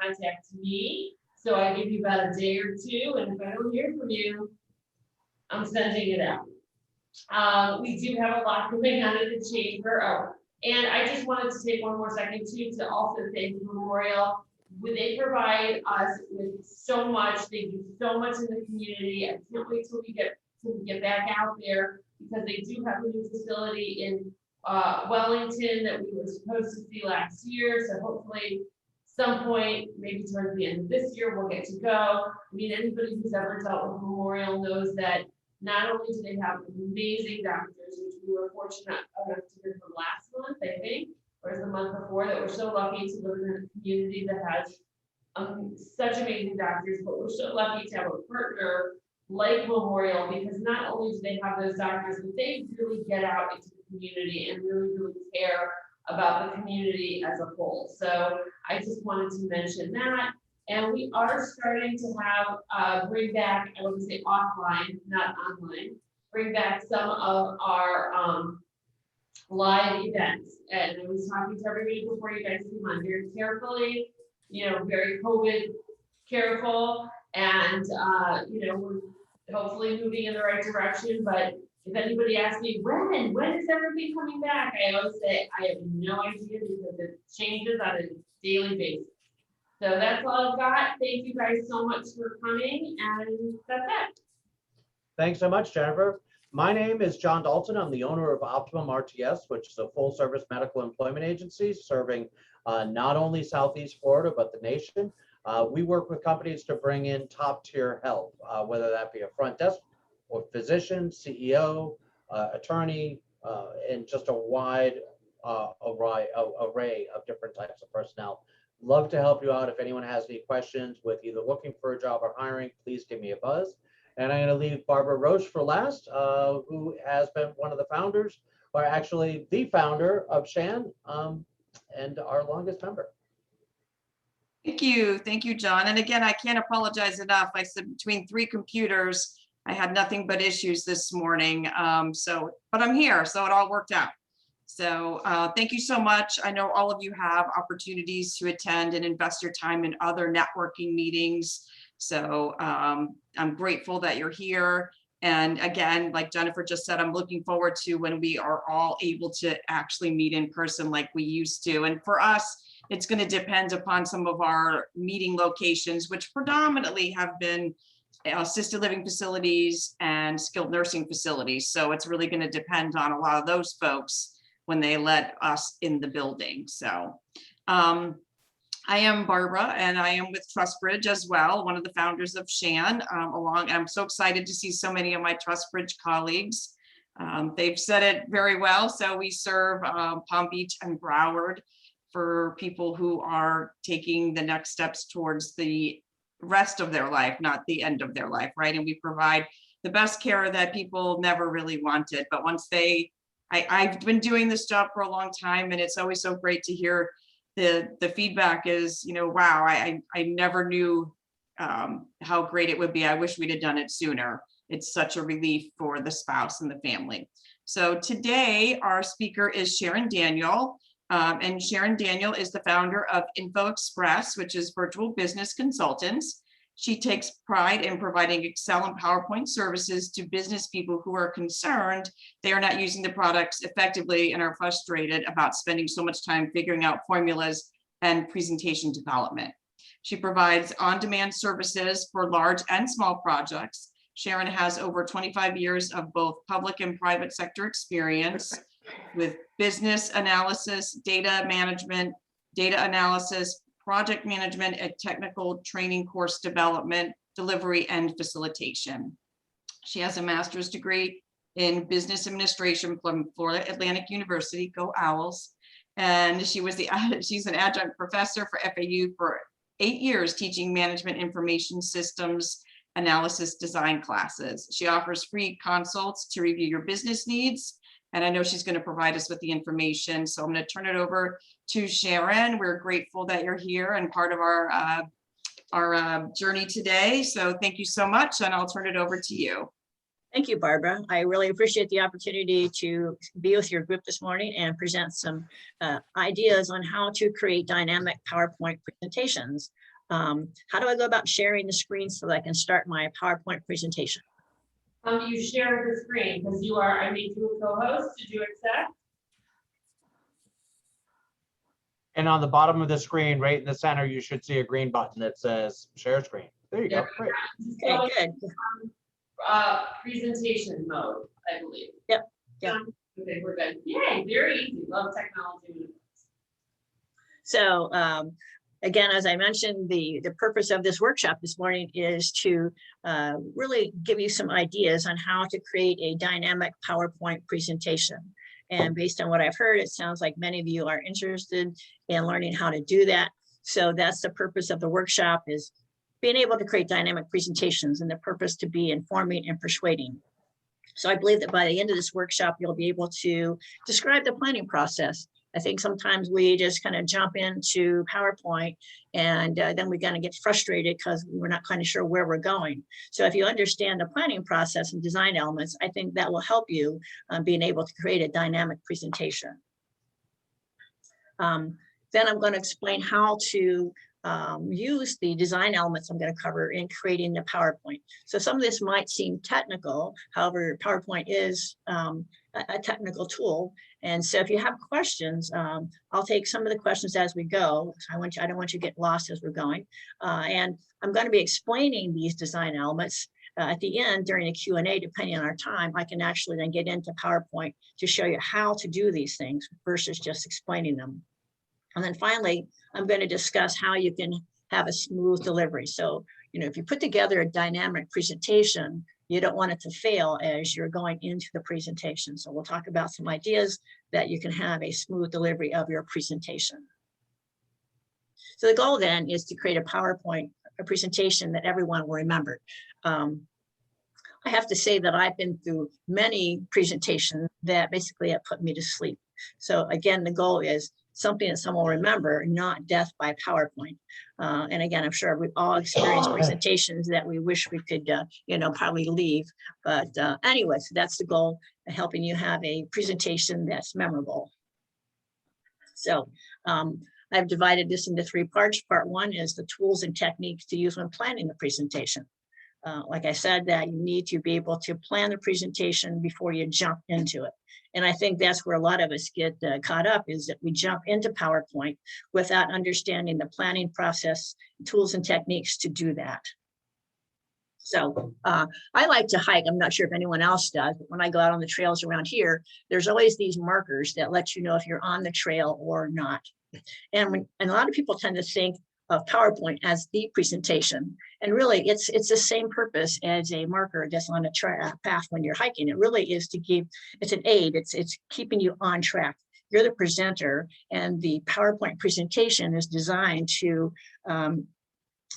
contact me. So I give you about a day or two, and if I don't hear from you, I'm sending it out. We do have a lot going on at the chamber. Oh, and I just wanted to take one more second too to also thank Memorial. They provide us with so much. They do so much in the community. I can't wait till we get back out there, because they do have a new facility in Wellington that we were supposed to see last year. So hopefully some point, maybe towards the end of this year, we'll get to go. I mean, anybody who's ever dealt with Memorial knows that not only do they have amazing doctors, which we were fortunate enough to hear from last month, I think, or the month before, that we're so lucky to live in a community that has such amazing doctors, but we're so lucky to have a partner like Memorial, because not only do they have those doctors, but they really get out into the community and really, really care about the community as a whole. So I just wanted to mention that. And we are starting to have, bring back, I want to say offline, not online, bring back some of our live events. And I was talking to everybody before you guys came on very carefully, very COVID careful. And, we're hopefully moving in the right direction. But if anybody asks me, when is everything coming back? I always say, I have no idea, because it changes on a daily basis. So that's all I've got. Thank you guys so much for coming, and that's it. Thanks so much, Jennifer. My name is John Dalton. I'm the owner of Optimum RTS, which is a full service medical employment agency serving not only Southeast Florida, but the nation. We work with companies to bring in top tier help, whether that be a front desk or physician, CEO, attorney, and just a wide array of different types of personnel. Love to help you out. If anyone has any questions with either looking for a job or hiring, please give me a buzz. And I'm going to leave Barbara Roche for last, who has been one of the founders, or actually the founder of SHAN, and our longest member. Thank you, John. And again, I can't apologize enough. I said between 3 computers, I had nothing but issues this morning. But I'm here, so it all worked out. So thank you so much. I know all of you have opportunities to attend and invest your time in other networking meetings. So I'm grateful that you're here. And again, like Jennifer just said, I'm looking forward to when we are all able to actually meet in person like we used to. And for us, it's going to depend upon some of our meeting locations, which predominantly have been assisted living facilities and skilled nursing facilities. So it's really going to depend on a lot of those folks when they let us in the building. So I am Barbara, and I am with TrustBridge as well, one of the founders of SHAN. I'm so excited to see so many of my TrustBridge colleagues. They've said it very well. So we serve Palm Beach and Broward for people who are taking the next steps towards the rest of their life, not the end of their life, right? And we provide the best care that people never really wanted, but once I've been doing this job for a long time, and it's always so great to hear the feedback is, wow, I never knew how great it would be. I wish we'd have done it sooner. It's such a relief for the spouse and the family. So today our speaker is Sharon Daniel, and Sharon Daniel is the founder of Info Express, which is virtual business consultants. She takes pride in providing Excel and PowerPoint services to business people who are concerned they are not using the products effectively and are frustrated about spending so much time figuring out formulas and presentation development. She provides on-demand services for large and small projects. Sharon has over 25 years of both public and private sector experience with business analysis, data management, data analysis, project management, and technical training course development, delivery, and facilitation. She has a master's degree in business administration from Florida Atlantic University, go Owls. And she's an adjunct professor for FAU for 8 years, teaching management information systems analysis design classes. She offers free consults to review your business needs. And I know she's going to provide us with the information. So I'm going to turn it over to Sharon. We're grateful that you're here and part of our journey today. So thank you so much. And I'll turn it over to you. Thank you, Barbara. I really appreciate the opportunity to be with your group this morning and present some ideas on how to create dynamic PowerPoint presentations. How do I go about sharing the screen so that I can start my PowerPoint presentation? You share the screen because I made you a co-host. Did you accept? And on the bottom of the screen, right in the center, you should see a green button that says share screen. There you go. Great. Okay, good. Presentation mode, I believe. Yep. Okay, we're good. Yay, very easy. Love technology. So again, as I mentioned, the purpose of this workshop this morning is to really give you some ideas on how to create a dynamic PowerPoint presentation. And based on what I've heard, it sounds like many of you are interested in learning how to do that. So that's the purpose of the workshop, is being able to create dynamic presentations, and the purpose to be informing and persuading. So I believe that by the end of this workshop, you'll be able to describe the planning process. I think sometimes we just kind of jump into PowerPoint and then we kind of get frustrated because we're not kind of sure where we're going. So if you understand the planning process and design elements, I think that will help you being able to create a dynamic presentation. Then I'm going to explain how to use the design elements I'm going to cover in creating the PowerPoint. So some of this might seem technical, however, PowerPoint is a technical tool. And so if you have questions, I'll take some of the questions as we go. I don't want you to get lost as we're going. And I'm going to be explaining these design elements. At the end, during a Q&A, depending on our time, I can actually then get into PowerPoint to show you how to do these things versus just explaining them. And then finally, I'm going to discuss how you can have a smooth delivery. So, if you put together a dynamic presentation, you don't want it to fail as you're going into the presentation. So we'll talk about some ideas that you can have a smooth delivery of your presentation. So the goal then is to create a PowerPoint, a presentation that everyone will remember. I have to say that I've been through many presentations that basically have put me to sleep. So again, the goal is something that someone will remember, not death by PowerPoint. And again, I'm sure we've all experienced presentations that we wish we could, probably leave. But anyway, so that's the goal, helping you have a presentation that's memorable. So I've divided this into 3 parts. Part 1 is the tools and techniques to use when planning the presentation. Like I said, that you need to be able to plan the presentation before you jump into it. And I think that's where a lot of us get caught up, is that we jump into PowerPoint without understanding the planning process, tools and techniques to do that. So I like to hike. I'm not sure if anyone else does, but when I go out on the trails around here, there's always these markers that let you know if you're on the trail or not. And a lot of people tend to think of PowerPoint as the presentation. And really, it's the same purpose as a marker that's on a path when you're hiking. It really is to give, it's an aid, it's keeping you on track. You're the presenter, and the PowerPoint presentation is designed to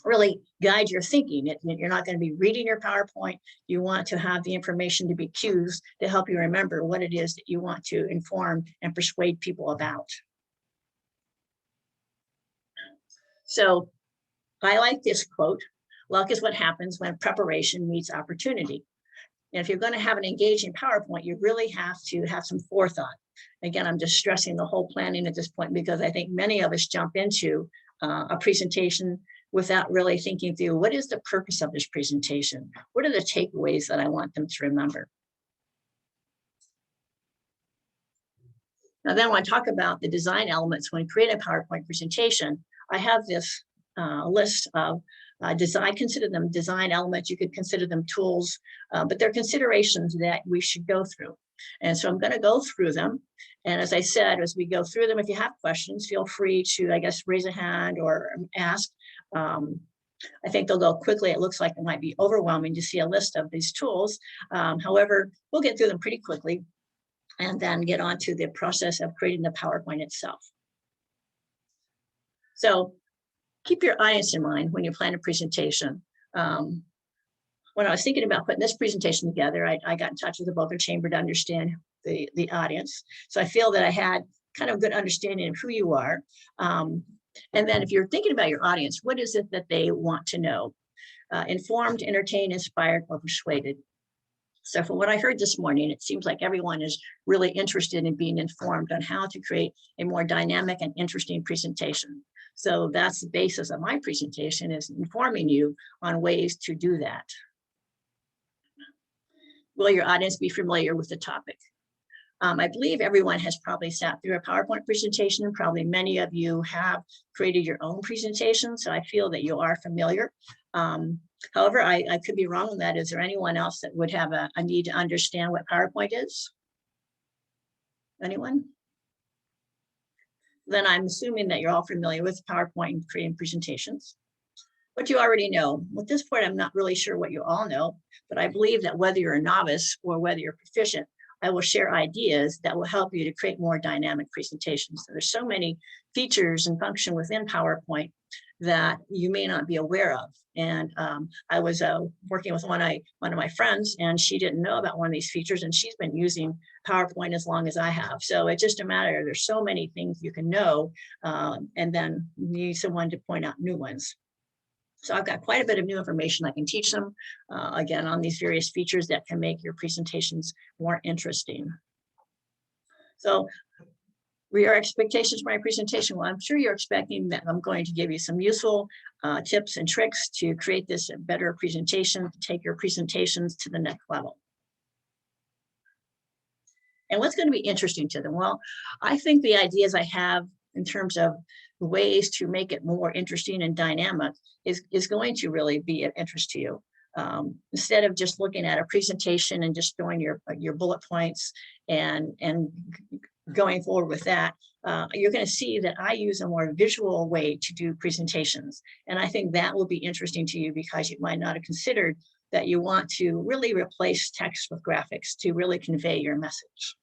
really guide your thinking. You're not going to be reading your PowerPoint. You want to have the information to be cues to help you remember what it is that you want to inform and persuade people about. So I like this quote: luck is what happens when preparation meets opportunity. And if you're going to have an engaging PowerPoint, you really have to have some forethought. Again, I'm just stressing the whole planning at this point, because I think many of us jump into a presentation without really thinking through, what is the purpose of this presentation? What are the takeaways that I want them to remember? Now then, when I talk about the design elements when creating a PowerPoint presentation, I have this list of design. I consider them design elements. You could consider them tools, but they're considerations that we should go through. And so I'm going to go through them. And as I said, as we go through them, if you have questions, feel free to, I guess, raise a hand or ask. I think they'll go quickly. It looks like it might be overwhelming to see a list of these tools. However, we'll get through them pretty quickly and then get on to the process of creating the PowerPoint itself. So keep your audience in mind when you plan a presentation. When I was thinking about putting this presentation together, I got in touch with the Boca Chamber to understand the audience. So I feel that I had kind of good understanding of who you are. And then if you're thinking about your audience, what is it that they want to know? Informed, entertained, inspired, or persuaded? So from what I heard this morning, it seems like everyone is really interested in being informed on how to create a more dynamic and interesting presentation. So that's the basis of my presentation, is informing you on ways to do that. Will your audience be familiar with the topic? I believe everyone has probably sat through a PowerPoint presentation. Probably many of you have created your own presentation, so I feel that you are familiar. However, I could be wrong on that. Is there anyone else that would have a need to understand what PowerPoint is? Anyone? Then I'm assuming that you're all familiar with PowerPoint and creating presentations. What you already know. At this point, I'm not really sure what you all know, but I believe that whether you're a novice or whether you're proficient, I will share ideas that will help you to create more dynamic presentations. There's so many features and functions within PowerPoint that you may not be aware of. And I was working with one of my friends, and she didn't know about one of these features, and she's been using PowerPoint as long as I have. So it's just a matter, there's so many things you can know, and then you need someone to point out new ones. So I've got quite a bit of new information I can teach them, again, on these various features that can make your presentations more interesting. So your expectations for my presentation? Well, I'm sure you're expecting that I'm going to give you some useful tips and tricks to create this better presentation, to take your presentations to the next level. And what's going to be interesting to them? Well, I think the ideas I have in terms of ways to make it more interesting and dynamic is going to really be of interest to you. Instead of just looking at a presentation and just throwing your bullet points and going forward with that, you're going to see that I use a more visual way to do presentations. And I think that will be interesting to you, because you might not have considered that you want to really replace text with graphics to really convey your message.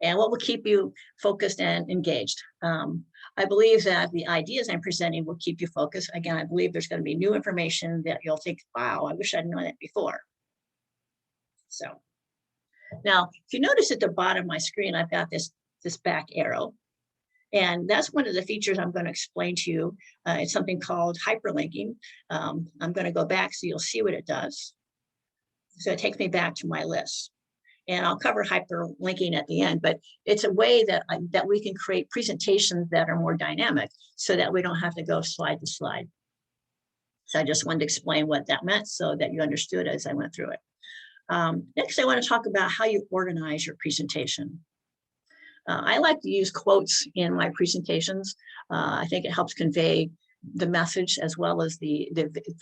And what will keep you focused and engaged? I believe that the ideas I'm presenting will keep you focused. Again, I believe there's going to be new information that you'll think, wow, I wish I'd known that before. So now, if you notice at the bottom of my screen, I've got this back arrow. And that's one of the features I'm going to explain to you. It's something called hyperlinking. I'm going to go back so you'll see what it does. So it takes me back to my list. And I'll cover hyperlinking at the end, but it's a way that we can create presentations that are more dynamic so that we don't have to go slide to slide. So I just wanted to explain what that meant so that you understood as I went through it. Next, I want to talk about how you organize your presentation. I like to use quotes in my presentations. I think it helps convey the message as well as the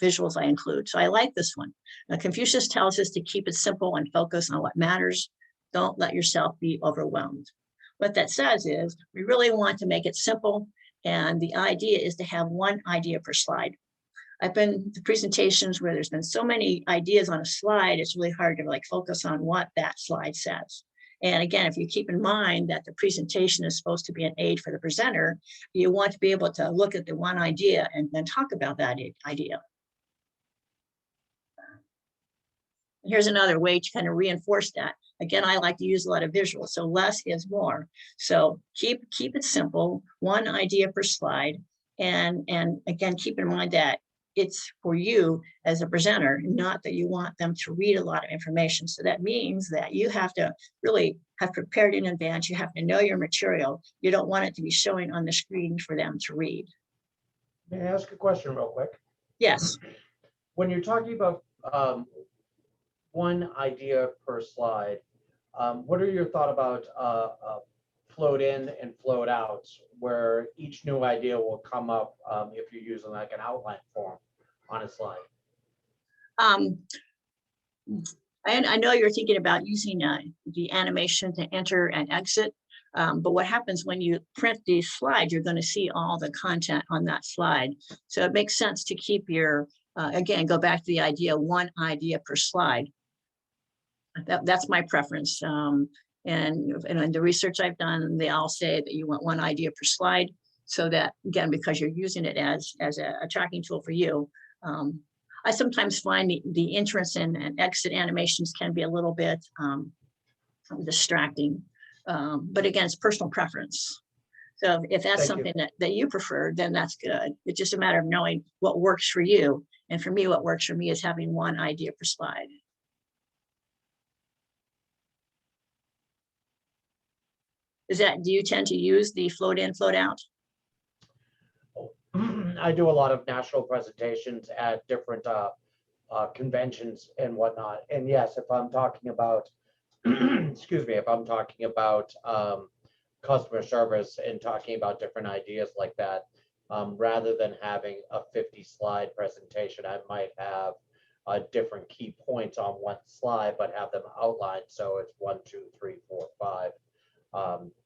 visuals I include. So I like this one. Now, Confucius tells us to keep it simple and focus on what matters. Don't let yourself be overwhelmed. What that says is we really want to make it simple. And the idea is to have one idea per slide. I've been to presentations where there's been so many ideas on a slide, it's really hard to focus on what that slide says. And again, if you keep in mind that the presentation is supposed to be an aid for the presenter, you want to be able to look at the one idea and then talk about that idea. Here's another way to kind of reinforce that. Again, I like to use a lot of visuals, so less is more. So keep it simple, one idea per slide. And again, keep in mind that it's for you as a presenter, not that you want them to read a lot of information. So that means that you have to really have prepared in advance. You have to know your material. You don't want it to be showing on the screen for them to read. May I ask a question real quick? Yes. When you're talking about one idea per slide, what are your thoughts about float in and float out, where each new idea will come up if you're using like an outline form on a slide? I know you're thinking about using the animation to enter and exit, but what happens when you print these slides, you're going to see all the content on that slide. So it makes sense to keep your, again, go back to the idea, one idea per slide. That's my preference. And the research I've done, they all say that you want one idea per slide, so that, again, because you're using it as a tracking tool for you. I sometimes find the entrance and exit animations can be a little bit distracting, but again, it's personal preference. So if that's something that you prefer, then that's good. It's just a matter of knowing what works for you And for me, what works for me is having one idea per slide. Do you tend to use the float in, float out? I do a lot of national presentations at different conventions and whatnot. And yes, if I'm talking about, excuse me, if I'm talking about customer service and talking about different ideas like that, rather than having a 50-slide presentation, I might have different key points on one slide, but have them outlined. So it's 1, 2, 3, 4, 5.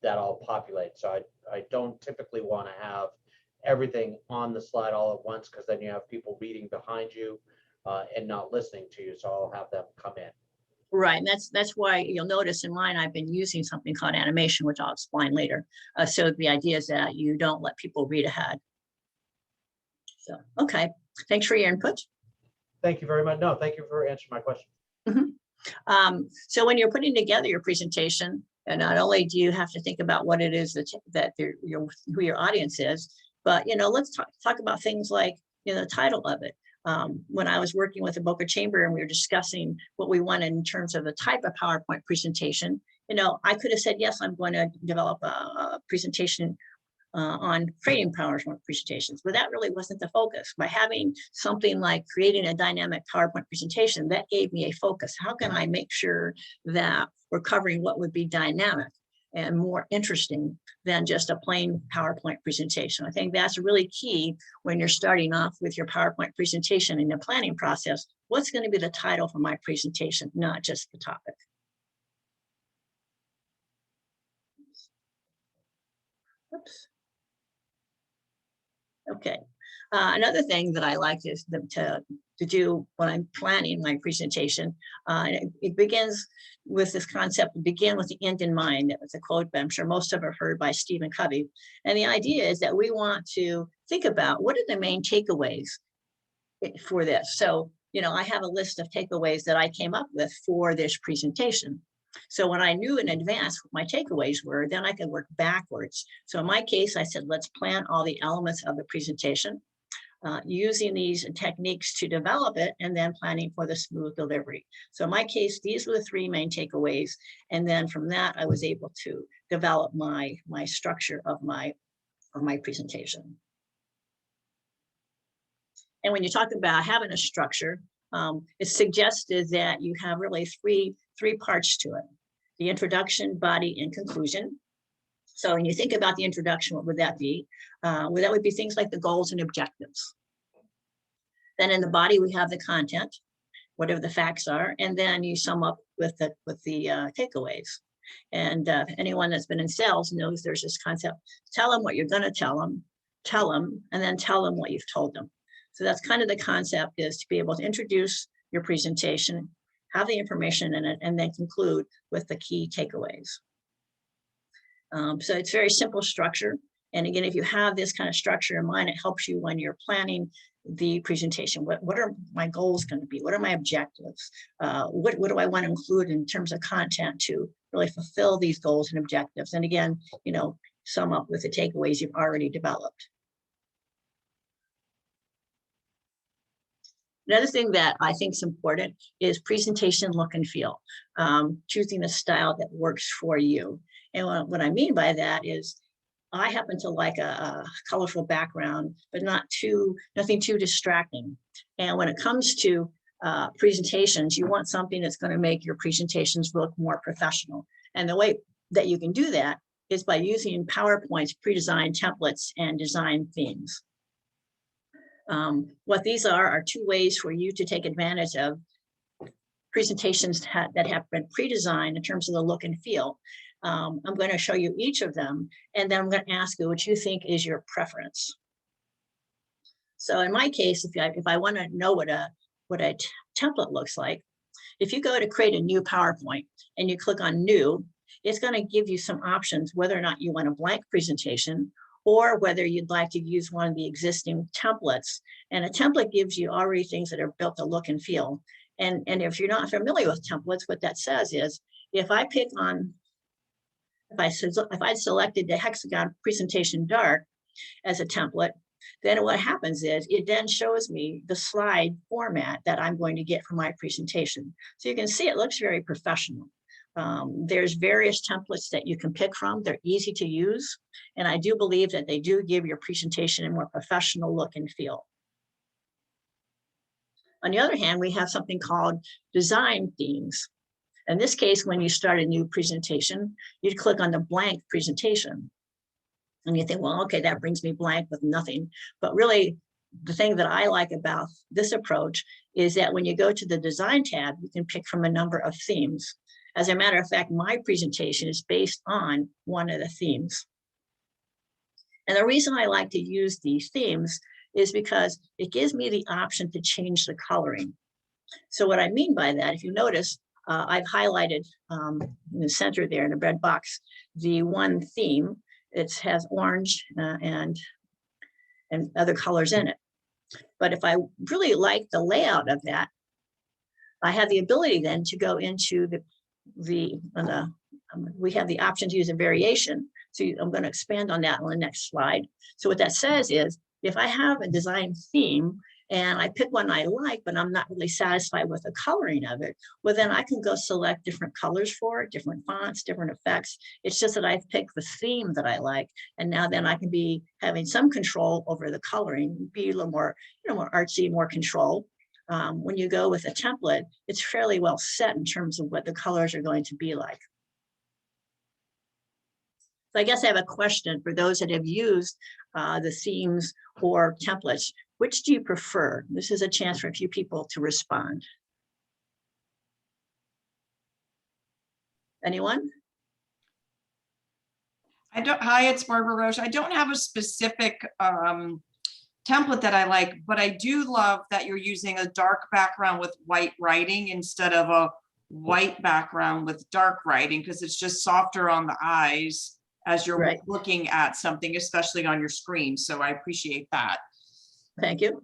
That all populate. So I don't typically want to have everything on the slide all at once, because then you have people reading behind you and not listening to you. So I'll have them come in. Right, and that's why you'll notice in mine, I've been using something called animation, which I'll explain later. So the idea is that you don't let people read ahead. So, okay, thanks for your input. Thank you very much. No, thank you for answering my question. So when you're putting together your presentation, and not only do you have to think about what it is that who your audience is, but let's talk about things like the title of it. When I was working with the Boca Chamber and we were discussing what we wanted in terms of the type of PowerPoint presentation, I could have said, yes, I'm going to develop a presentation on creating PowerPoint presentations, but that really wasn't the focus. By having something like creating a dynamic PowerPoint presentation, that gave me a focus. How can I make sure that we're covering what would be dynamic and more interesting than just a plain PowerPoint presentation? I think that's really key when you're starting off with your PowerPoint presentation in the planning process. What's going to be the title for my presentation, not just the topic? Oops. Okay. Another thing that I like is to do when I'm planning my presentation. It begins with this concept, begin with the end in mind. That was a quote I'm sure most of you have heard by Stephen Covey. And the idea is that we want to think about what are the main takeaways for this. So, I have a list of takeaways that I came up with for this presentation. So when I knew in advance what my takeaways were, then I could work backwards. So in my case, I said, let's plan all the elements of the presentation, using these techniques to develop it, and then planning for the smooth delivery. So in my case, these were the 3 main takeaways. And then from that, I was able to develop my structure of my presentation. And when you talk about having a structure, it's suggested that you have really three parts to it: the introduction, body, and conclusion. So when you think about the introduction, what would that be? Well, that would be things like the goals and objectives. Then in the body, we have the content, whatever the facts are, and then you sum up with the takeaways. And anyone that's been in sales knows there's this concept: tell them what you're going to tell them, and then tell them what you've told them. So that's kind of the concept, is to be able to introduce your presentation, have the information in it, and then conclude with the key takeaways. So it's very simple structure. And again, if you have this kind of structure in mind, it helps you when you're planning the presentation. What are my goals going to be? What are my objectives? What do I want to include in terms of content to really fulfill these goals and objectives? And again, sum up with the takeaways you've already developed. Another thing that I think is important is presentation look and feel, choosing a style that works for you. And what I mean by that is I happen to like a colorful background, but nothing too distracting. And when it comes to presentations, you want something that's going to make your presentations look more professional. And the way that you can do that is by using PowerPoint's pre-designed templates and design themes. What these are 2 ways for you to take advantage of presentations that have been pre-designed in terms of the look and feel. I'm going to show you each of them, and then I'm going to ask you what you think is your preference. So in my case, if I want to know what a template looks like, if you go to create a new PowerPoint and you click on new, it's going to give you some options whether or not you want a blank presentation, or whether you'd like to use one of the existing templates. And a template gives you already things that are built to look and feel. And if you're not familiar with templates, what that says is, if I selected the hexagon presentation dark as a template, then what happens is it then shows me the slide format that I'm going to get for my presentation. So you can see it looks very professional. There's various templates that you can pick from. They're easy to use. And I do believe that they do give your presentation a more professional look and feel. On the other hand, we have something called design themes. In this case, when you start a new presentation, you'd click on the blank presentation. And you think, well, okay, that brings me blank with nothing. But really, the thing that I like about this approach is that when you go to the design tab, you can pick from a number of themes. As a matter of fact, my presentation is based on one of the themes. And the reason I like to use these themes is because it gives me the option to change the coloring. So what I mean by that, if you notice, I've highlighted in the center there in the red box, the one theme. It has orange and other colors in it. But if I really like the layout of that, I have the ability then to go into we have the option to use a variation. So I'm going to expand on that on the next slide. So what that says is, if I have a design theme and I pick one I like, but I'm not really satisfied with the coloring of it, well, then I can go select different colors for it, different fonts, different effects. It's just that I've picked the theme that I like. And now then I can be having some control over the coloring, be a little more, more artsy, more control. When you go with a template, it's fairly well set in terms of what the colors are going to be like. So I guess I have a question for those that have used the themes or templates. Which do you prefer? This is a chance for a few people to respond. Anyone? Hi, it's Barbara Roche. I don't have a specific template that I like, but I do love that you're using a dark background with white writing instead of a white background with dark writing, because it's just softer on the eyes as you're looking at something, especially on your screen. So I appreciate that. Thank you.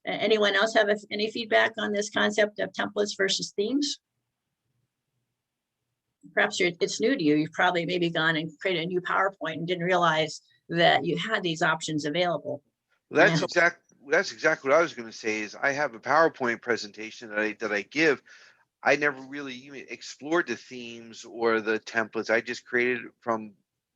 Anyone else have any feedback on this concept of templates versus themes? Perhaps it's new to you. You've probably maybe gone and created a new PowerPoint and didn't realize that you had these options available. Well, that's exactly what I was going to say. Is I have a PowerPoint presentation that I give. I never really even explored the themes or the templates. I just created from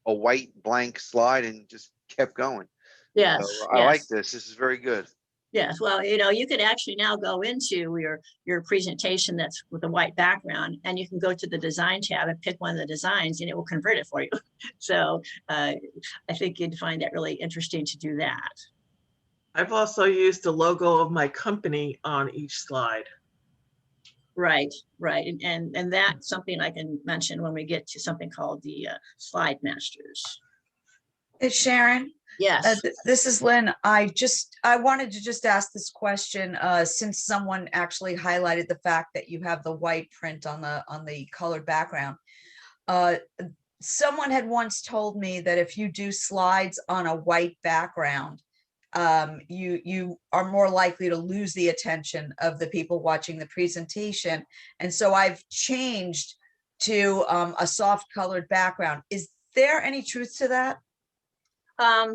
a white blank slide and just kept going. Yes, so I like this. This is very good. Yes, well, you could actually now go into your presentation that's with a white background, and you can go to the design tab and pick one of the designs, and it will convert it for you. So I think you'd find that really interesting to do that. I've also used the logo of my company on each slide. Right, right, and that's something I can mention when we get to something called the Slide Masters. It's Sharon. Yes. This is Lynn. I wanted to just ask this question since someone actually highlighted the fact that you have the white print on the colored background. Someone had once told me that if you do slides on a white background, you are more likely to lose the attention of the people watching the presentation. And so I've changed to a soft colored background. Is there any truth to that? I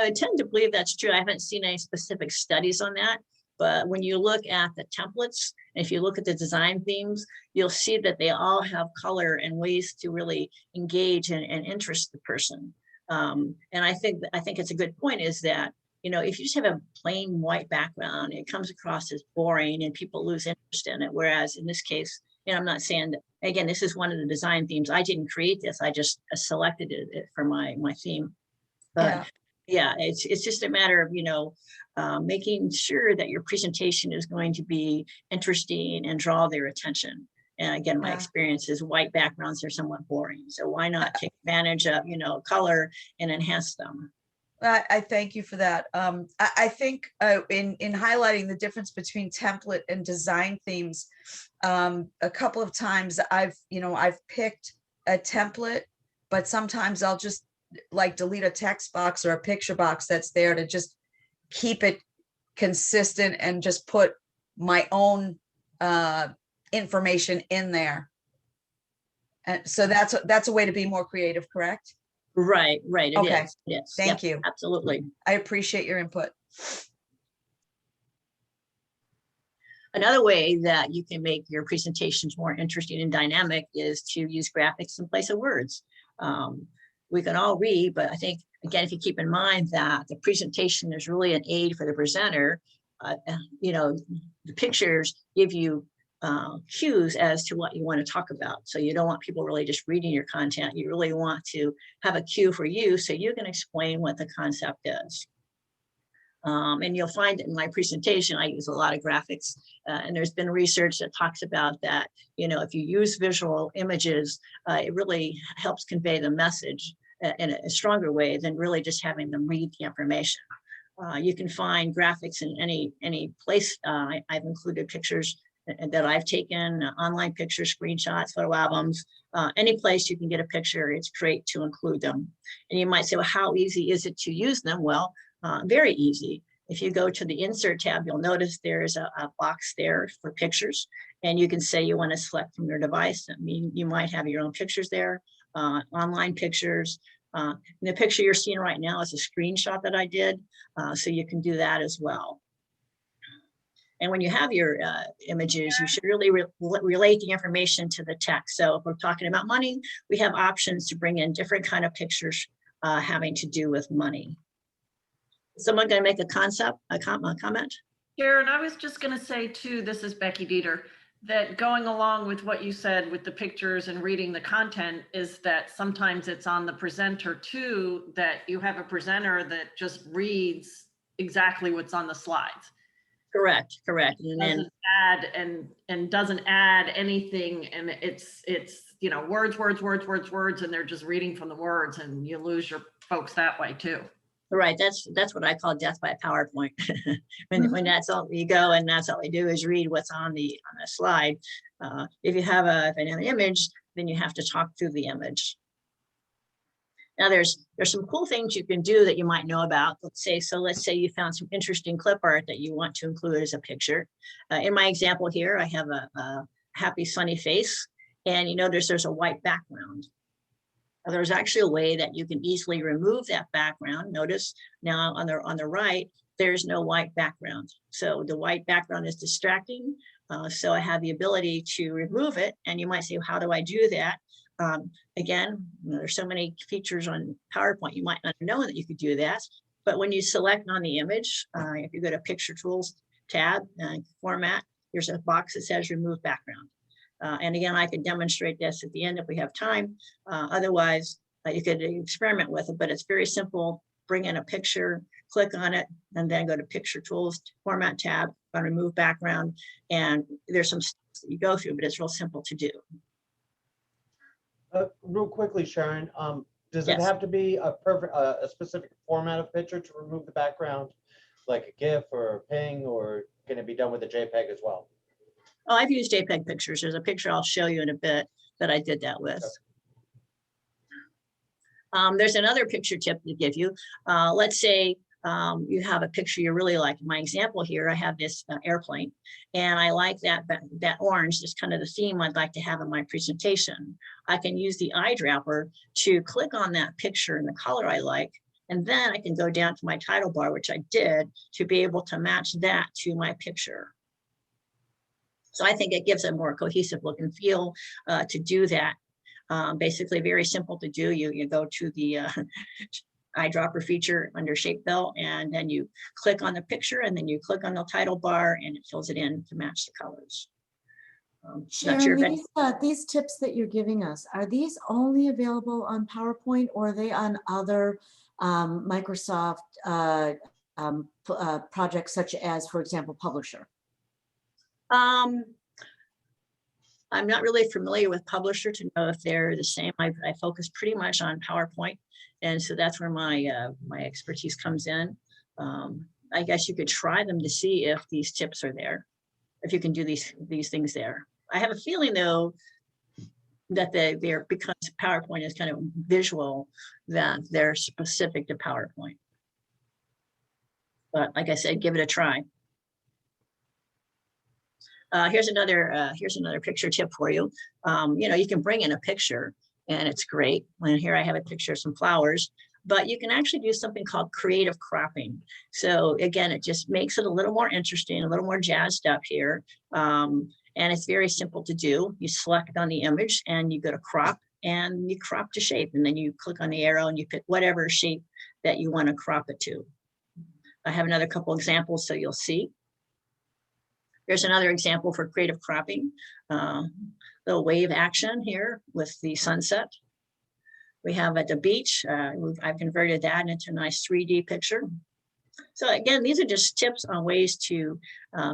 would tend to believe that's true. I haven't seen any specific studies on that, but when you look at the templates, if you look at the design themes, you'll see that they all have color and ways to really engage and interest the person. And I think it's a good point is that, if you just have a plain white background, it comes across as boring and people lose interest in it. Whereas in this case, I'm not saying that, again, this is one of the design themes. I didn't create this. I just selected it for my theme. But yeah, it's just a matter of, making sure that your presentation is going to be interesting and draw their attention. And again, my experience is white backgrounds are somewhat boring. So why not take advantage of, color and enhance them? I thank you for that. I think in highlighting the difference between template and design themes, a couple of times I've picked a template, but sometimes I'll just delete a text box or a picture box that's there to just keep it consistent and just put my own information in there. And so that's a way to be more creative, correct? Right, it Okay, is. It is. thank Yep, you. absolutely. I appreciate your input. Another way that you can make your presentations more interesting and dynamic is to use graphics in place of words. We can all read, but I think, again, if you keep in mind that the presentation is really an aid for the presenter, the pictures give you cues as to what you want to talk about. So you don't want people really just reading your content. You really want to have a cue for you so you can explain what the concept is. And you'll find in my presentation, I use a lot of graphics, and there's been research that talks about that, if you use visual images, it really helps convey the message in a stronger way than really just having them read the information. You can find graphics in any place. I've included pictures that I've taken, online pictures, screenshots, photo albums, any place you can get a picture, it's great to include them. And you might say, well, how easy is it to use them? Well, very easy. If you go to the insert tab, you'll notice there's a box there for pictures, and you can say you want to select from your device. I mean, you might have your own pictures there, online pictures. The picture you're seeing right now is a screenshot that I did, so you can do that as well. And when you have your images, you should really relate the information to the text. So if we're talking about money, we have options to bring in different kind of pictures having to do with money. Someone going to make a comment? Sharon, I was just going to say too, this is Becky Dieter, that going along with what you said with the pictures and reading the content is that sometimes it's on the presenter too, that you have a presenter that just reads exactly what's on the slides. Correct. And then doesn't add and doesn't add anything, and it's words, and they're just reading from the words, and you lose your folks that way too. Right, that's what I call death by PowerPoint. when that's all you go, and that's all we do is read what's on the slide. If you have an image, then you have to talk through the image. Now there's some cool things you can do that you might know about. Let's say you found some interesting clip art that you want to include as a picture. In my example here, I have a happy sunny face, and you notice there's a white background. There's actually a way that you can easily remove that background. Notice now on the right, there's no white background. So the white background is distracting. So I have the ability to remove it. And you might say, well, how do I do that? Again, there's so many features on PowerPoint, you might not know that you could do that. But when you select on the image, if you go to Picture Tools tab and Format, there's a box that says Remove Background. And again, I could demonstrate this at the end if we have time. Otherwise, you could experiment with it, but it's very simple. Bring in a picture, click on it, and then go to Picture Tools, Format tab, Remove Background. And there's some steps that you go through, but it's real simple to do. Real quickly, Sharon, does it Yes. have to be a specific format of picture to remove the background, like a GIF or a PNG, or can it be done with a JPEG as well? Oh, I've used JPEG pictures. There's a picture I'll show you in a bit that I did that with. There's another picture tip to give you. Let's say you have a picture you really like. In my example here, I have this airplane, and I like that orange, that's kind of the theme I'd like to have in my presentation. I can use the eyedropper to click on that picture in the color I like, and then I can go down to my title bar, which I did, to be able to match that to my picture. So I think it gives a more cohesive look and feel to do that. Basically very simple to do. You go to the eyedropper feature under Shape Fill, and then you click on the picture, and then you click on the title bar, and it fills it in to match the colors. Sharon, these tips that you're giving us, are these only available on PowerPoint, or are they on other Microsoft projects such as, for example, Publisher? I'm not really familiar with Publisher to know if they're the same. I focus pretty much on PowerPoint, and so that's where my my expertise comes in. I guess you could try them to see if these tips are there, if you can do these things there. I have a feeling though that they're, because PowerPoint is kind of visual, that they're specific to PowerPoint. But like I said, give it a try. Here's another picture tip for you. You know, you can bring in a picture, and it's great. And here I have a picture of some flowers, but you can actually do something called creative cropping. So again, it just makes it a little more interesting, a little more jazzed up here. And it's very simple to do. You select on the image and you go to crop and you crop to shape, and then you click on the arrow and you pick whatever shape that you want to crop it to. I have another couple examples so you'll see. Here's another example for creative cropping. Little wave action here with the sunset. We have at the beach, I've converted that into a nice 3D picture. So again, these are just tips on ways to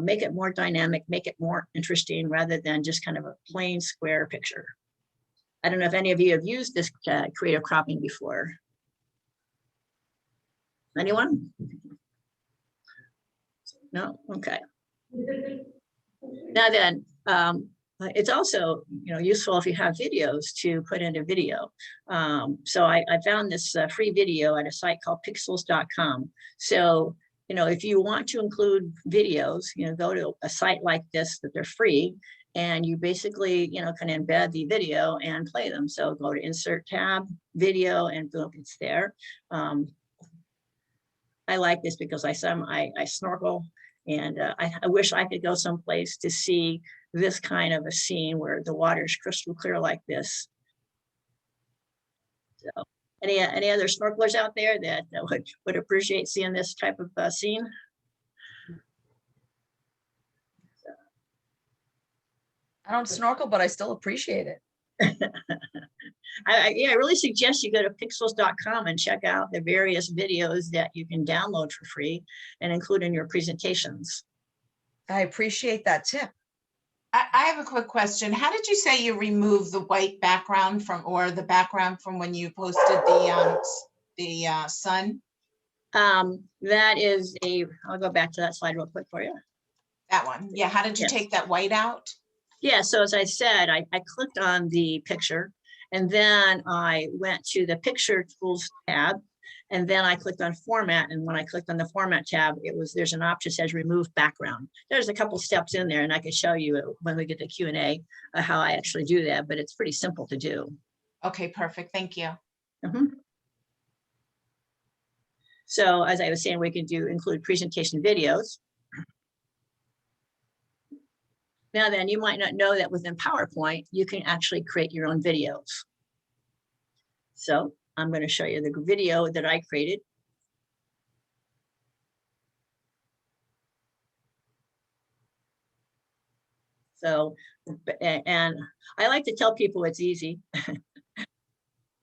make it more dynamic, make it more interesting rather than just kind of a plain square picture. I don't know if any of you have used this creative cropping before. Anyone? No? Okay. Now then, it's also useful if you have videos to put into video. So I found this free video at a site called pixels.com. So if you want to include videos, go to a site like this that they're free, and you basically can embed the video and play them. So go to Insert tab, Video, and boom, it's there. I like this because I snorkel, and I wish I could go someplace to see this kind of a scene where the water is crystal clear like this. So any other snorkelers out there that would appreciate seeing this type of scene? I don't snorkel, but I still appreciate it. I really suggest you go to pixels.com and check out the various videos that you can download for free and include in your presentations. I appreciate that tip. I have a quick question. How did you say you removed the white background from, or the background from when you posted the sun? That is I'll go back to that slide real quick for you. That one. Yeah. How did you take that white out? Yeah, so as I said, I clicked on the picture, and then I went to the Picture Tools tab, and then I clicked on Format. And when I clicked on the Format tab, there's an option that says Remove Background. There's a couple steps in there, and I can show you when we get to Q&A how I actually do that, but it's pretty simple to do. Okay, perfect. Thank you. So as I was saying, we can include presentation videos. Now then, you might not know that within PowerPoint, you can actually create your own videos. So I'm going to show you the video that I created. So, and I like to tell people it's easy.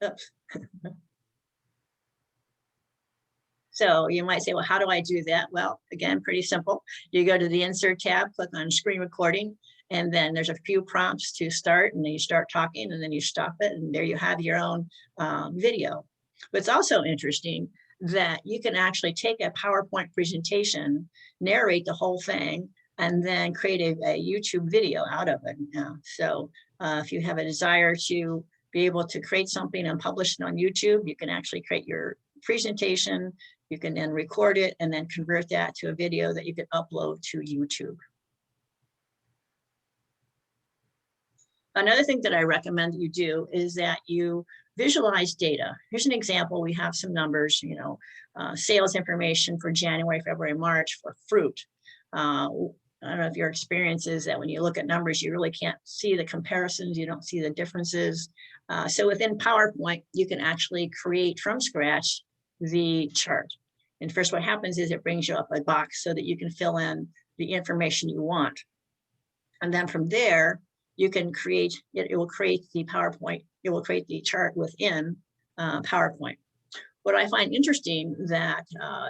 Oops. So you might say, well, how do I do that? Well, again, pretty simple. You go to the Insert tab, click on Screen Recording, and then there's a few prompts to start, and then you start talking, and then you stop it, and there you have your own video. But it's also interesting that you can actually take a PowerPoint presentation, narrate the whole thing, and then create a YouTube video out of it. So if you have a desire to be able to create something and publish it on YouTube, you can actually create your presentation. You can then record it and then convert that to a video that you can upload to YouTube. Another thing that I recommend you do is that you visualize data. Here's an example. We have some numbers, sales information for January, February, March for fruit. I don't know if your experience is that when you look at numbers, you really can't see the comparisons. You don't see the differences. So within PowerPoint, you can actually create from scratch the chart. And first, what happens is it brings you up a box so that you can fill in the information you want. And then from there, you can create, it will create the PowerPoint, it will create the chart within PowerPoint. What I find interesting that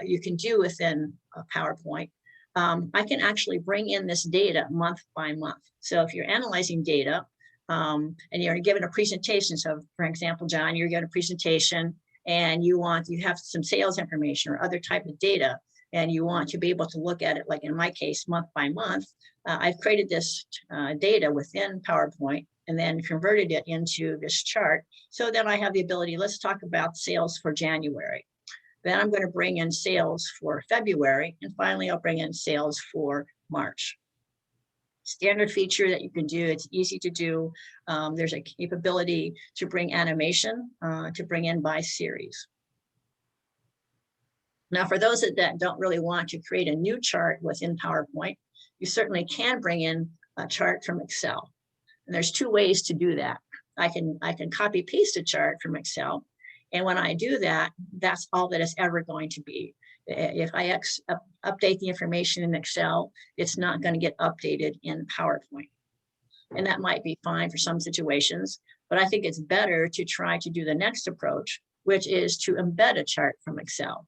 you can do within PowerPoint, I can actually bring in this data month by month. So if you're analyzing data and you're given a presentation, so for example, John, you're given a presentation and you have some sales information or other type of data, and you want to be able to look at it, like in my case, month by month, I've created this data within PowerPoint and then converted it into this chart so that I have the ability, let's talk about sales for January. Then I'm going to bring in sales for February, and finally I'll bring in sales for March. Standard feature that you can do. It's easy to do. There's a capability to bring animation, to bring in by series. Now, for those that don't really want to create a new chart within PowerPoint, you certainly can bring in a chart from Excel. And there's two ways to do that. I can copy paste a chart from Excel. And when I do that, that's all that it's ever going to be. If I update the information in Excel, it's not going to get updated in PowerPoint. And that might be fine for some situations, but I think it's better to try to do the next approach, which is to embed a chart from Excel.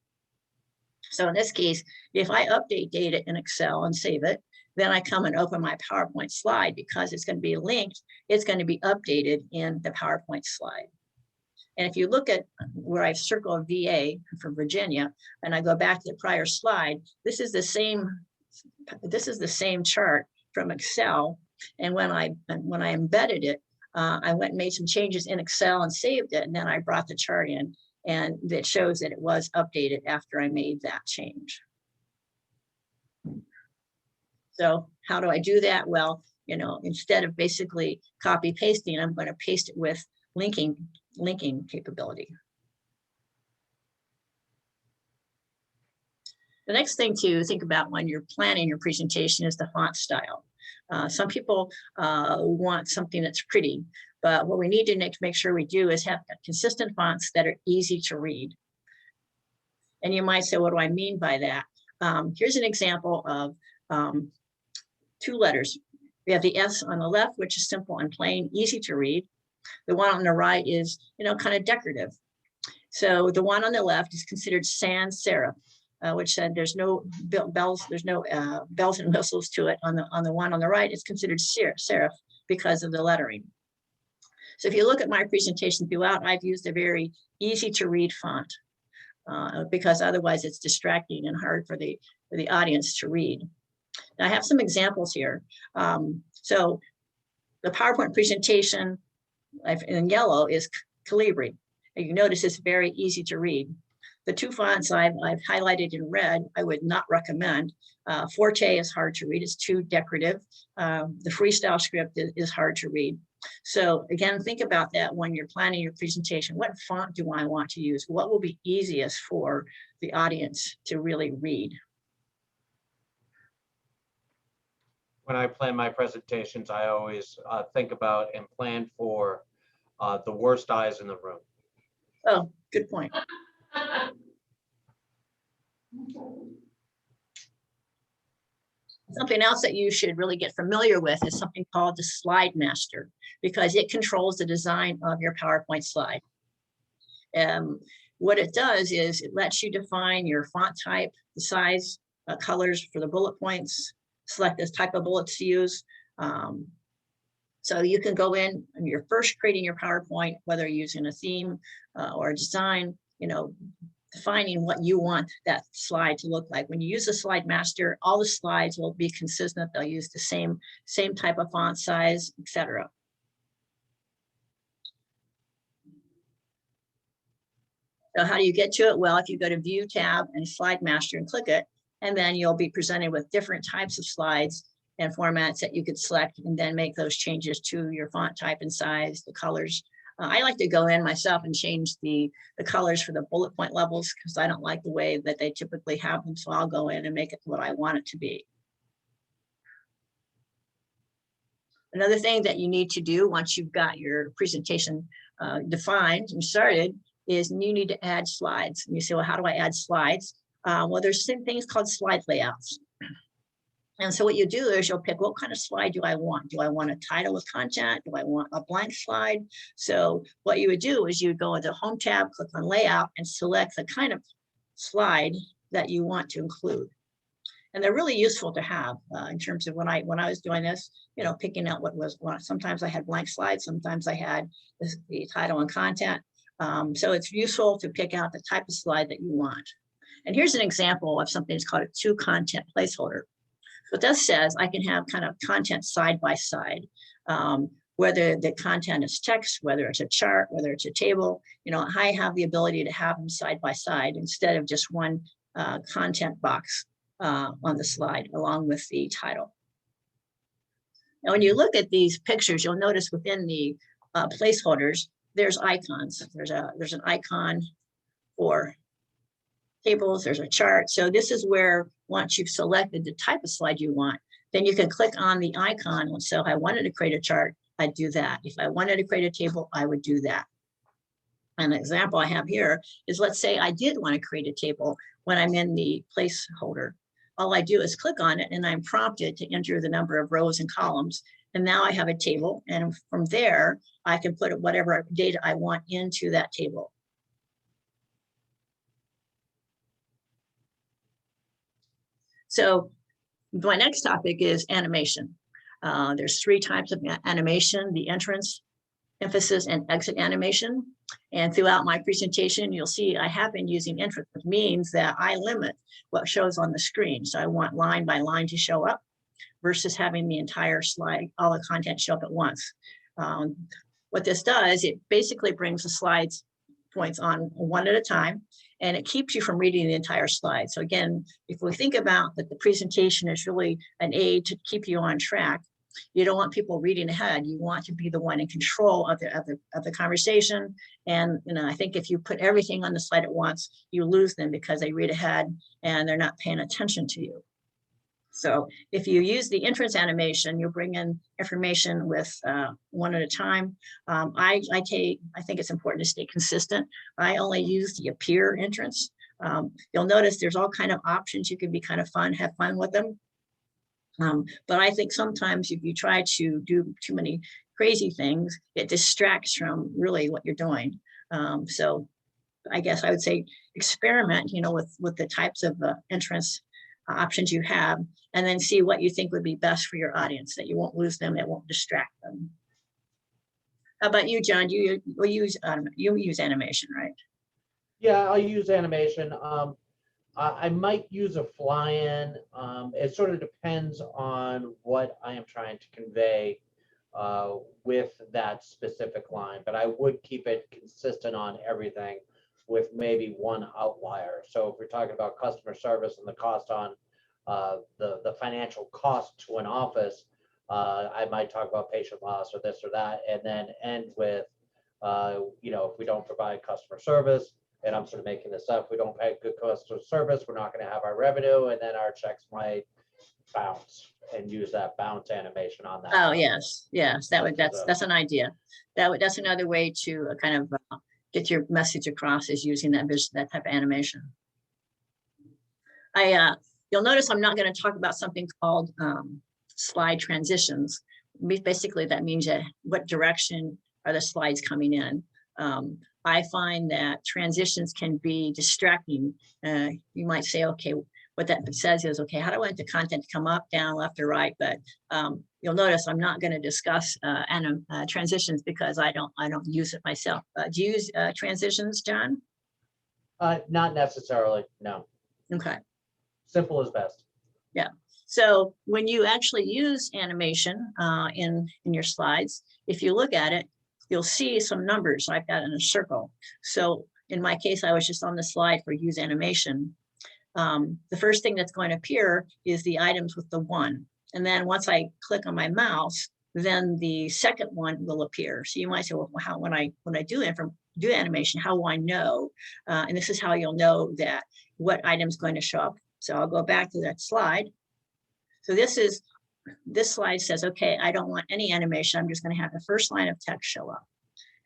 So in this case, if I update data in Excel and save it, then I come and open my PowerPoint slide. Because it's going to be linked, it's going to be updated in the PowerPoint slide. And if you look at where I've circled VA for Virginia, and I go back to the prior slide, this is the same chart from Excel. And when I embedded it, I went and made some changes in Excel and saved it. And then I brought the chart in, and it shows that it was updated after I made that change. So how do I do that? Well, instead of basically copy pasting, I'm going to paste it with linking capability. The next thing to think about when you're planning your presentation is the font style. Some people want something that's pretty, but what we need to make sure we do is have consistent fonts that are easy to read. And you might say, what do I mean by that? Here's an example of two letters. We have the S on the left, which is simple and plain, easy to read. The one on the right is, kind of decorative. So the one on the left is considered sans serif, which said there's no bells, there's no bells and whistles to it. On the one on the right, it's considered serif because of the lettering. So if you look at my presentation throughout, I've used a very easy to read font because otherwise it's distracting and hard for the audience to read. Now I have some examples here. So the PowerPoint presentation in yellow is Calibri. And you notice it's very easy to read. The two fonts I've highlighted in red, I would not recommend. Forte is hard to read, it's too decorative. The freestyle script is hard to read. So again, think about that when you're planning your presentation. What font do I want to use? What will be easiest for the audience to really read? When I plan my presentations, I always think about and plan for the worst eyes in the room. Oh, good point. Something else that you should really get familiar with is something called the Slide Master, because it controls the design of your PowerPoint slide. What it does is it lets you define your font type, the size, colors for the bullet points, select the type of bullets to use. So you can go in and you're first creating your PowerPoint, whether you're using a theme or a design, defining what you want that slide to look like. When you use the Slide Master, all the slides will be consistent. They'll use the same type of font size, etc. So how do you get to it? Well, if you go to View tab and Slide Master and click it, and then you'll be presented with different types of slides and formats that you could select and then make those changes to your font type and size, the colors. I like to go in myself and change the colors for the bullet point levels because I don't like the way that they typically have them. So I'll go in and make it what I want it to be. Another thing that you need to do once you've got your presentation defined and started is you need to add slides. And you say, well, how do I add slides? Well, there's some things called slide layouts. And so what you do is you'll pick what kind of slide do I want? Do I want a title with content? Do I want a blank slide? So what you would do is you would go into Home tab, click on Layout, and select the kind of slide that you want to include. And they're really useful to have in terms of when I was doing this, picking out what was, sometimes I had blank slides, sometimes I had the title and content. So it's useful to pick out the type of slide that you want. And here's an example of something that's called a to content placeholder. What that says, I can have kind of content side by side, whether the content is text, whether it's a chart, whether it's a table, I have the ability to have them side by side instead of just one content box on the slide along with the title. And when you look at these pictures, you'll notice within the placeholders, there's icons. There's an icon for tables, there's a chart. So this is where once you've selected the type of slide you want, then you can click on the icon. So if I wanted to create a chart, I'd do that. If I wanted to create a table, I would do that. An example I have here is, let's say I did want to create a table when I'm in the placeholder. All I do is click on it and I'm prompted to enter the number of rows and columns. And now I have a table, and from there, I can put whatever data I want into that table. So my next topic is animation. There's 3 types of animation: the entrance, emphasis, and exit animation. And throughout my presentation, you'll see I have been using entrance, which means that I limit what shows on the screen. So I want line by line to show up versus having the entire slide, all the content show up at once. What this does, it basically brings the slides points on one at a time, and it keeps you from reading the entire slide. So again, if we think about that the presentation is really an aid to keep you on track, you don't want people reading ahead. You want to be the one in control of the conversation. And I think if you put everything on the slide at once, you lose them because they read ahead and they're not paying attention to you. So if you use the entrance animation, you'll bring in information with one at a time. I think it's important to stay consistent. I only use the appear entrance. You'll notice there's all kind of options. You can be kind of fun, have fun with them. But I think sometimes if you try to do too many crazy things, it distracts from really what you're doing. So I guess I would say experiment, with the types of entrance options you have, and then see what you think would be best for your audience, that you won't lose them, that won't distract them. How about you, John? You use animation, right? Yeah, I'll use animation. I might use a fly-in. It sort of depends on what I am trying to convey with that specific line, but I would keep it consistent on everything with maybe one outlier. So if we're talking about customer service and the cost on the financial cost to an office, I might talk about patient loss or this or that, and then end with, if we don't provide customer service, and I'm sort of making this up, we don't pay good customer service, we're not going to have our revenue, and then our checks might bounce, and use that bounce animation on that. Oh, yes, that's an idea. That's another way to kind of get your message across, is using that type of animation. You'll notice I'm not going to talk about something called slide transitions. Basically, that means that what direction are the slides coming in. I find that transitions can be distracting. You might say, okay, what that says is, okay, how do I want the content to come up, down, left, or right? But you'll notice I'm not going to discuss transitions because I don't use it myself. Do you use transitions, John? Not necessarily, no. Okay. Simple is best. Yeah. So when you actually use animation in your slides, if you look at it, you'll see some numbers like that in a circle. So in my case, I was just on the slide for use animation. The first thing that's going to appear is the items with the 1. And then once I click on my mouse, then the second one will appear. So you might say, well, when I do animation, how will I know? And this is how you'll know that what item is going to show up. So I'll go back to that slide. So this slide says, okay, I don't want any animation. I'm just going to have the first line of text show up.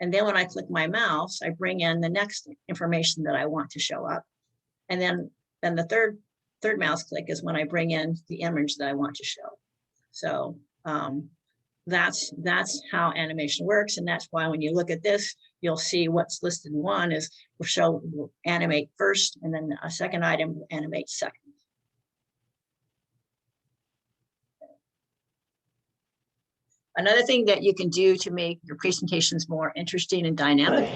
And then when I click my mouse, I bring in the next information that I want to show up. And then the third mouse click is when I bring in the image that I want to show. So that's how animation works. And that's why when you look at this, you'll see what's listed. 1 is will animate first, and then a second item will animate second. Another thing that you can do to make your presentations more interesting and dynamic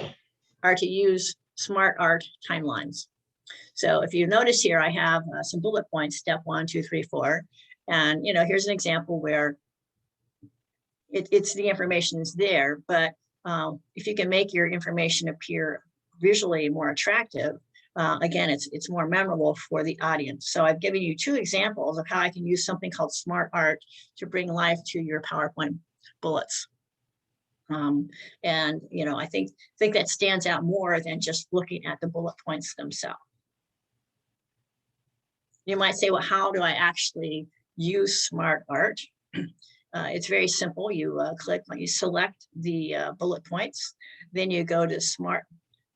are to use SMARTART timelines. So if you notice here, I have some bullet points, step 1, 2, 3, 4. And here's an example where it's the information is there, but if you can make your information appear visually more attractive, again, it's more memorable for the audience. So I've given you 2 examples of how I can use something called SMARTART to bring life to your PowerPoint bullets. And you know, I think that stands out more than just looking at the bullet points themselves. You might say, well, how do I actually use SMARTART? It's very simple. You click, you select the bullet points, then you go to SMART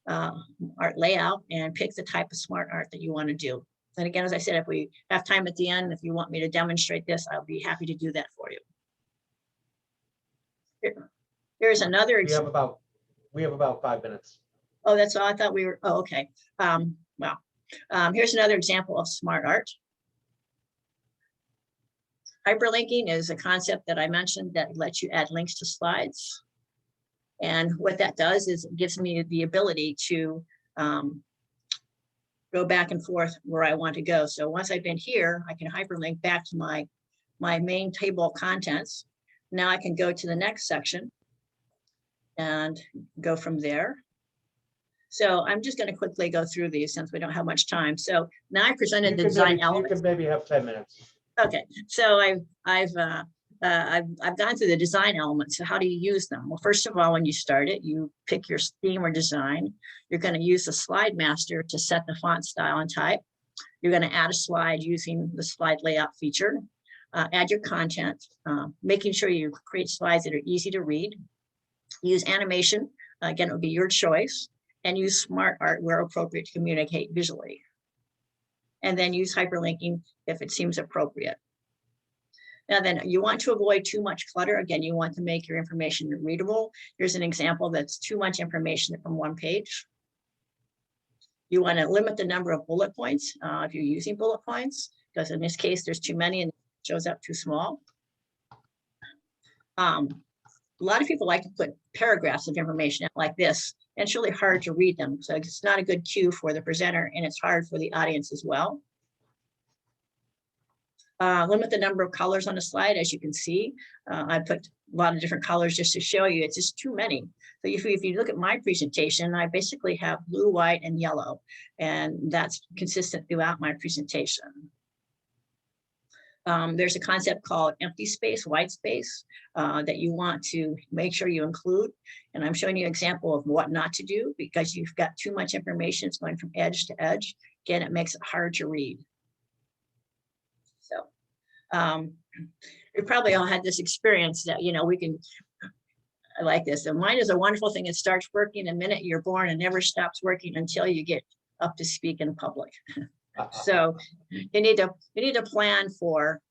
art layout and pick the type of SMARTART that you want to do. And again, as I said, if we have time at the end, if you want me to demonstrate this, I'll be happy to do that for you. Here's another example. We have about 5 minutes. Oh, that's all. I thought we were. Oh, okay. Here's another example of SMARTART. Hyperlinking is a concept that I mentioned that lets you add links to slides. And what that does is it gives me the ability to go back and forth where I want to go. So once I've been here, I can hyperlink back to my main table of contents. Now I can go to the next section and go from there. So I'm just going to quickly go through these since we don't have much time. So now I presented the design elements. You could maybe have 10 minutes. Okay, so I've gone through the design elements. So how do you use them? Well, first of all, when you start it, you pick your theme or design. You're going to use the slide master to set the font style and type. You're going to add a slide using the slide layout feature. Add your content, making sure you create slides that are easy to read. Use animation. Again, it would be your choice. And use SMARTART where appropriate to communicate visually. And then use hyperlinking if it seems appropriate. Now then, you want to avoid too much clutter. Again, you want to make your information readable. Here's an example that's too much information from one page. You want to limit the number of bullet points if you're using bullet points, because in this case, there's too many and it shows up too small. A lot of people like to put paragraphs of information out like this, and it's really hard to read them. So it's not a good cue for the presenter, and it's hard for the audience as well. Limit the number of colors on a slide. As you can see, I put a lot of different colors just to show you it's just too many. So if you look at my presentation, I basically have blue, white, and yellow, and that's consistent throughout my presentation. There's a concept called empty space, white space, that you want to make sure you include. And I'm showing you an example of what not to do because you've got too much information. It's going from edge to edge. Again, it makes it hard to read. So we probably all had this experience that, you know, I like this. And mine is a wonderful thing. It starts working the minute you're born and never stops working until you get up to speak in public. So you need to plan for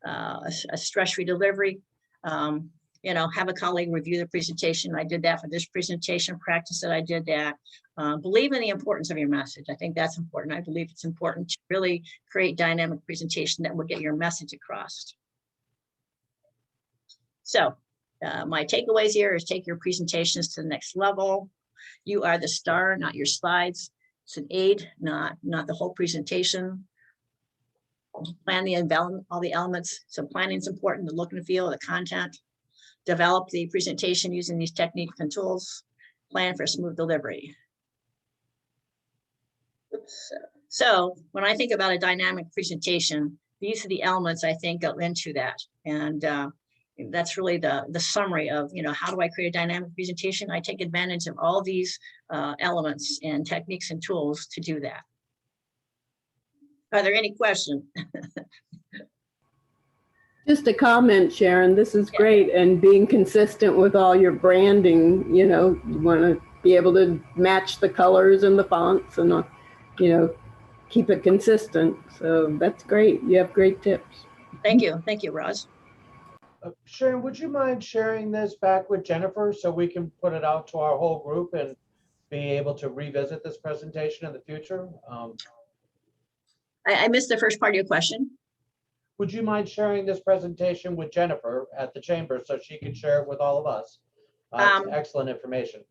a stress-free delivery. You know, have a colleague review the presentation. I did that for this presentation, practice that I did that. Believe in the importance of your message. I think that's important. I believe it's important to really create dynamic presentation that will get your message across. So my takeaways here is take your presentations to the next level. You are the star, not your slides. It's an aid, not the whole presentation. Plan the environment, all the elements. So planning is important, the look and feel, the content. Develop the presentation using these techniques and tools. Plan for smooth delivery. Oops. So when I think about a dynamic presentation, these are the elements I think go into that. And that's really the summary of, you know, how do I create a dynamic presentation? I take advantage of all these elements and techniques and tools to do that. Are there any questions? Just a comment, Sharon, this is great. And being consistent with all your branding, you know, you want to be able to match the colors and the fonts and, you know, keep it consistent. So that's great. You have great tips. Thank you. Thank you, Roz. Sharon, would you mind sharing this back with Jennifer so we can put it out to our whole group and be able to revisit this presentation in the future? I missed the first part of your question. Would you mind sharing this presentation with Jennifer at the chamber so she can share it with all of us? It's excellent information.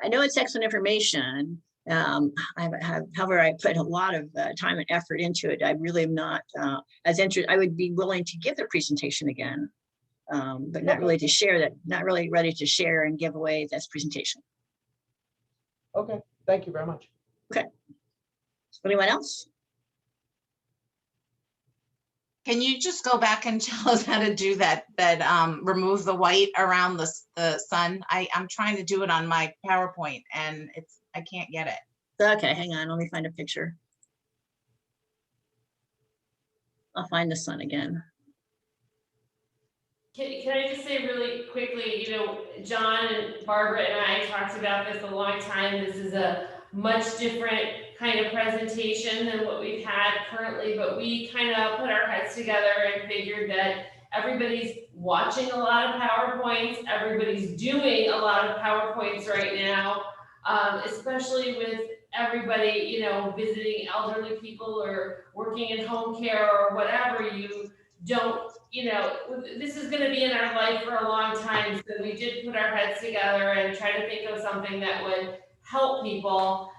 I know it's excellent information. However, I put a lot of time and effort into it. I really am not as interested. I would be willing to give the presentation again, but not really to share that, not really ready to share and give away this presentation. Okay, thank you very much. Anyone else? Can you just go back and tell us how to do that, remove the white around the sun? I'm trying to do it on my PowerPoint and I can't get it. Okay, hang on, let me find a picture. I'll find the sun again. Can I just say really quickly, John and Barbara and I talked about this a long time. This is a much different kind of presentation than what we've had currently, but we kind of put our heads together and figured that everybody's watching a lot of PowerPoints, everybody's doing a lot of PowerPoints right now, especially with everybody, visiting elderly people or working in home care or whatever. You don't, this is going to be in our life for a long time. So we did put our heads together and try to think of something that would help people,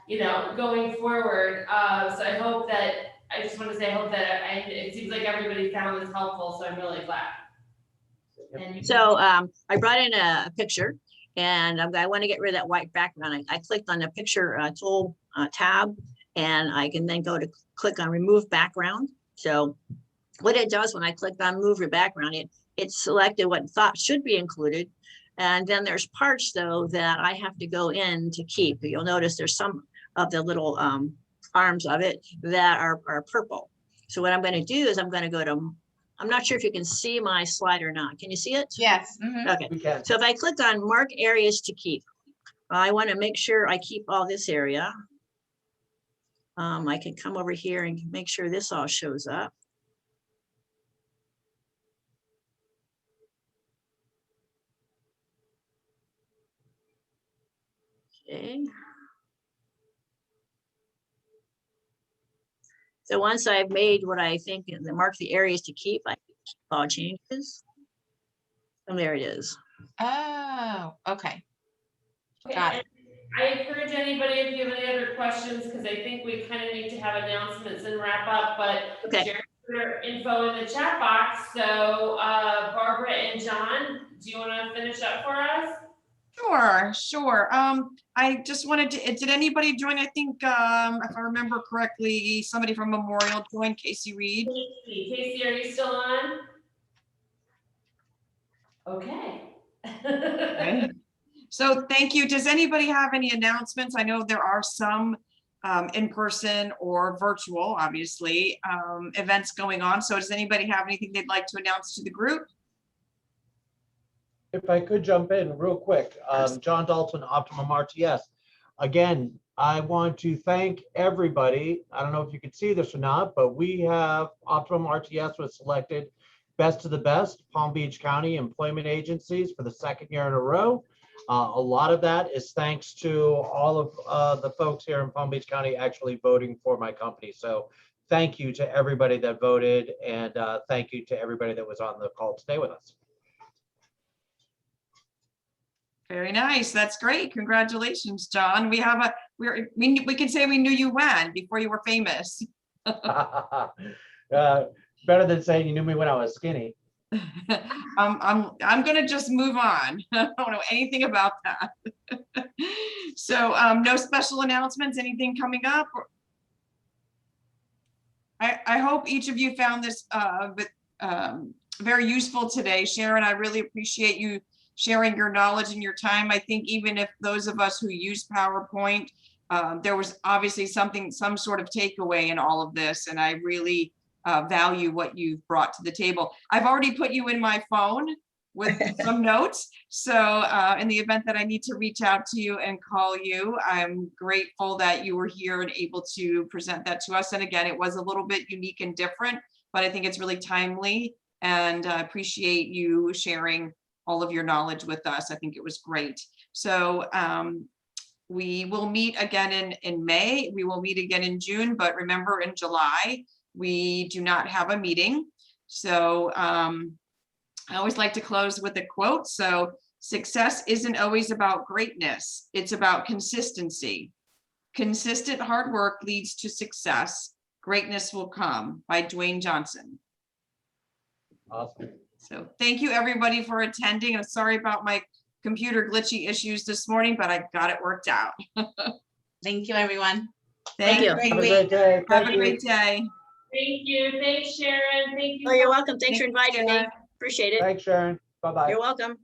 going forward. So I just want to say, I hope that it seems like everybody found this helpful. So I'm really glad. So I brought in a picture and I want to get rid of that white background. I clicked on the picture tool tab, and I can then go to click on remove background. So what it does when I clicked on move your background, it selected what thought should be included. And then there's parts though that I have to go in to keep. You'll notice there's some of the little arms of it that are purple. So what I'm going to do is I'm going to go to, I'm not sure if you can see my slide or not. Can you see it? Yes. Okay. We can. So if I click on mark areas to keep, I want to make sure I keep all this area. I can come over here and make sure this all shows up. Okay. So once I've made what I think, mark the areas to keep, I keep all changes. And there it is. Oh, okay. Okay, Got it. I encourage anybody, if you have any other questions, because I think we kind of need to have announcements and wrap up, but Okay. share your info in the chat box. So Barbara and John, do you want to finish up for us? Sure. I just wanted to, did anybody join? I think, if I remember correctly, somebody from Memorial joined, Casey Reed. Casey, are you still on? Okay. Okay. So thank you. Does anybody have any announcements? I know there are some in person or virtual, obviously, events going on. So does anybody have anything they'd like to announce to the group? If I could jump in real quick, John Dalton, Optimum RTS. Again, I want to thank everybody. I don't know if you could see this or not, but we have Optimum RTS was selected Best of the Best Palm Beach County Employment Agencies for the second year in a row. A lot of that is thanks to all of the folks here in Palm Beach County actually voting for my company. So thank you to everybody that voted, and thank you to everybody that was on the call today with us. Very nice. That's great. Congratulations, John. We have we can say we knew you when, before you were famous. Better than saying you knew me when I was skinny. I'm gonna just move on. I don't know anything about that. So no special announcements, anything coming up? I hope each of you found this very useful today. Sharon, I really appreciate you sharing your knowledge and your time. I think even if those of us who use PowerPoint, there was obviously some sort of takeaway in all of this, and I really value what you've brought to the table. I've already put you in my phone with some notes. So in the event that I need to reach out to you and call you, I'm grateful that you were here and able to present that to us. And again, it was a little bit unique and different, but I think it's really timely, and I appreciate you sharing all of your knowledge with us. I think it was great. So we will meet again in May. We will meet again in June, but remember, in July, we do not have a meeting. So I always like to close with a quote. So success isn't always about greatness. It's about consistency. Consistent hard work leads to success. Greatness will come, by Dwayne Johnson. Awesome. So thank you everybody for attending. I'm sorry about my computer glitchy issues this morning, but I got it worked out. Thank you, everyone. Thank you. Have a great day. Have Thank a you. great day. Thank you. Thanks, Sharon. Thank you. Oh, you're welcome. Thanks for inviting me. Sarah. Appreciate it. Thanks, Sharon. Bye-bye. You're welcome.